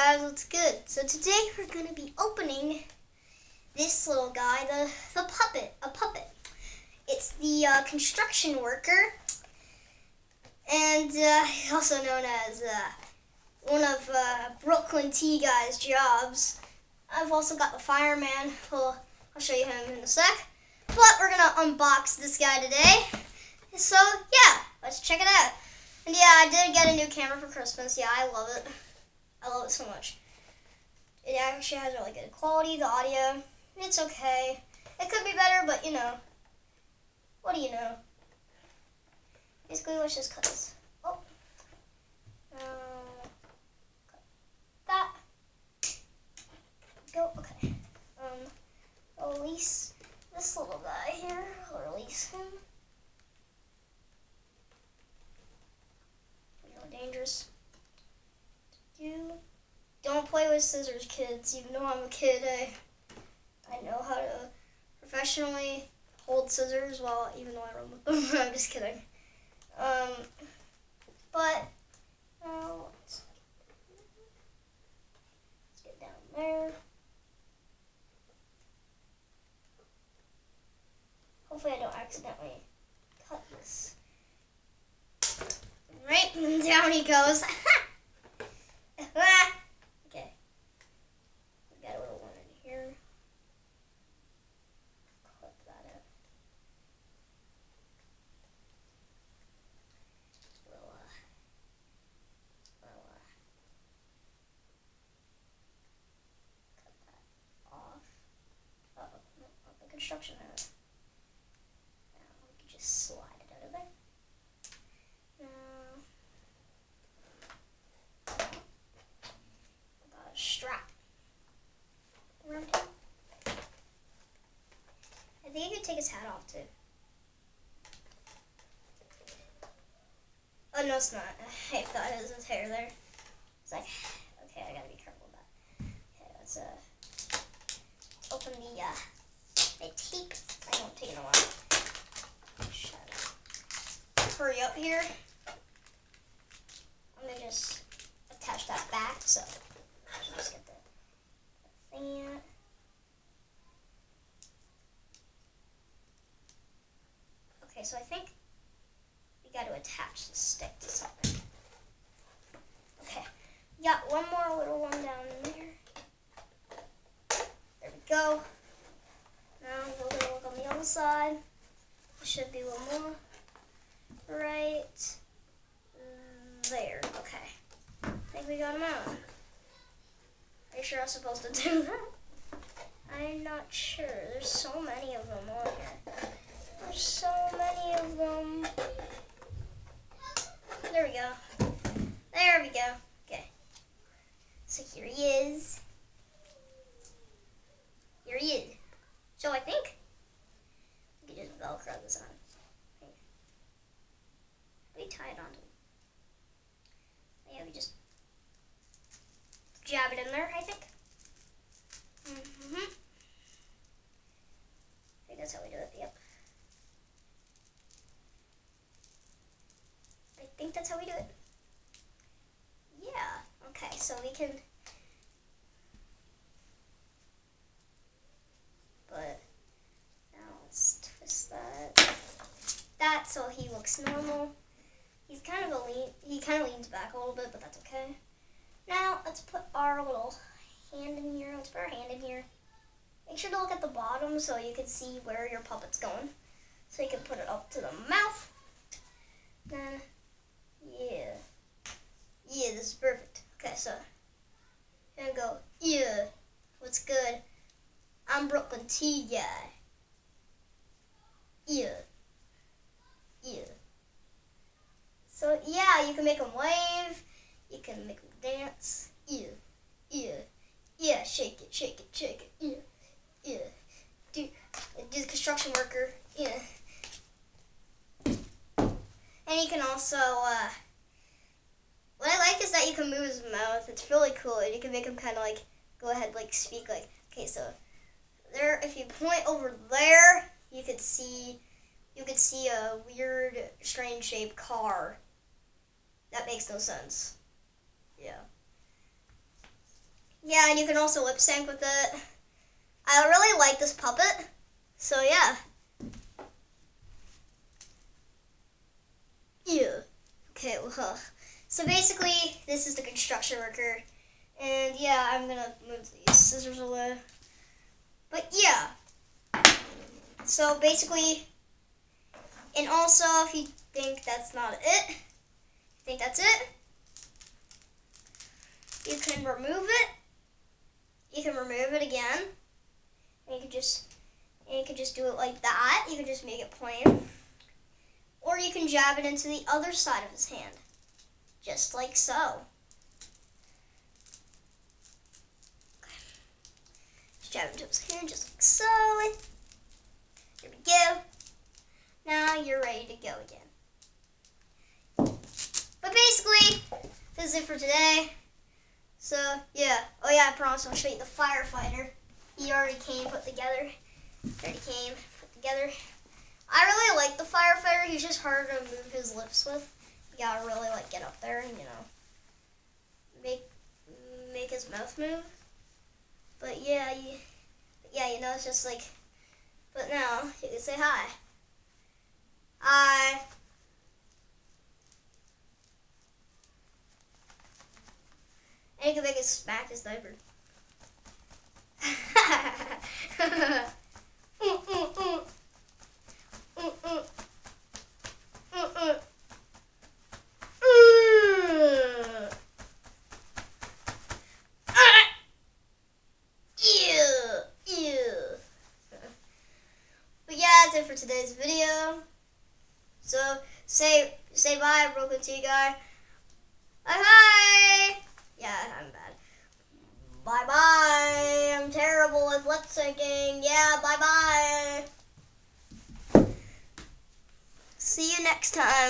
guys, what's good? So today we're going to be opening this little guy, the puppet, a puppet. It's the construction worker, and also known as one of Brooklyn T Guy's jobs. I've also got the fireman. I'll show you him in a sec. But we're going to unbox this guy today. So yeah, let's check it out. And yeah, I did get a new camera for Christmas. Yeah, I love it. I love it so much. It actually has really good quality. The audio, it's okay. It could be better, but you know, what do you know? Basically, let's just cut this. Oh, cut that. Go. Okay. I'll release this little guy here. I'll release him. Dangerous. Don't play with scissors, kids. Even though I'm a kid, I know how to professionally hold scissors while, even though I run with them. I'm just kidding. But let's get down there. Hopefully I don't accidentally cut this. Right, and down he goes. Okay. We got a little one in here. Clip that up. We'll cut that off. Oh, no, not the construction hat. Now we can just slide it out of there. Strap around him. I think he could take his hat off too. Oh no, it's not. I thought it was his hair there. It's like, okay, I gotta be careful with that. Okay, let's open the tape. I won't take it a while. Shut up. Hurry up here. I'm gonna just attach that back. So. Just get the thing out. Okay, so I think we got to attach the stick to something. Okay, got one more little one down there. There we go. Now we're going to look on the other side. There should be one more. Right there. Okay. I think we got him out. Are you sure I was supposed to do that? I'm not sure. There's so many of them on here. There's so many of them. There we go. There we go. Okay. So here he is. Here he is. So I think we can just Velcro this on. We tie it onto him. Yeah, we just jab it in there, I think. I think that's how we do it, yep. I think that's how we do it. Yeah, okay, so we can, but now let's twist that so he looks normal. He's kind of he kind of leans back a little bit, but that's okay. Now, let's put our little hand in here. Let's put our hand in here. Make sure to look at the bottom so you can see where your puppet's going. So you can put it up to the mouth. Then, yeah. Yeah, this is perfect. Okay, so, and go, yeah, what's good? I'm Brooklyn T Guy. Yeah. Yeah. So, yeah, you can make him wave. You can make them dance. Yeah, yeah, yeah. Shake it, shake it, shake it. Yeah, yeah. Do the construction worker. Yeah. And you can also, what I like is that you can move his mouth. It's really cool. And you can make him kind of like, go ahead, like speak like, okay, so there, if you point over there, you could see a weird, strange shaped car. That makes no sense. Yeah. Yeah, and you can also lip sync with it. I really like this puppet, so yeah. Yeah. Okay, well, so basically, this is the construction worker, and yeah, I'm gonna move these scissors away. But yeah, so basically, and also, if you think that's not it, you can remove it. You can remove it again, and you can just do it like that. You can just make it plain, or you can jab it into the other side of his hand, just like so. Just jab it into his hand, just like so. There we go. Now you're ready to go again. But basically, this is it for today. So, yeah. Oh, yeah, I promise I'll show you the firefighter. He already came put together. I really like the firefighter. He's just hard to move his lips with. You gotta really, get up there and, make his mouth move. But, yeah, it's just but now, you can say hi. Hi. And you can make it smack his diaper. But yeah, that's it for today's video. So say bye, Broken Tea Guy. Hi. Yeah, I'm bad. Bye bye. I'm terrible with lip syncing. Yeah, bye bye. See you next time.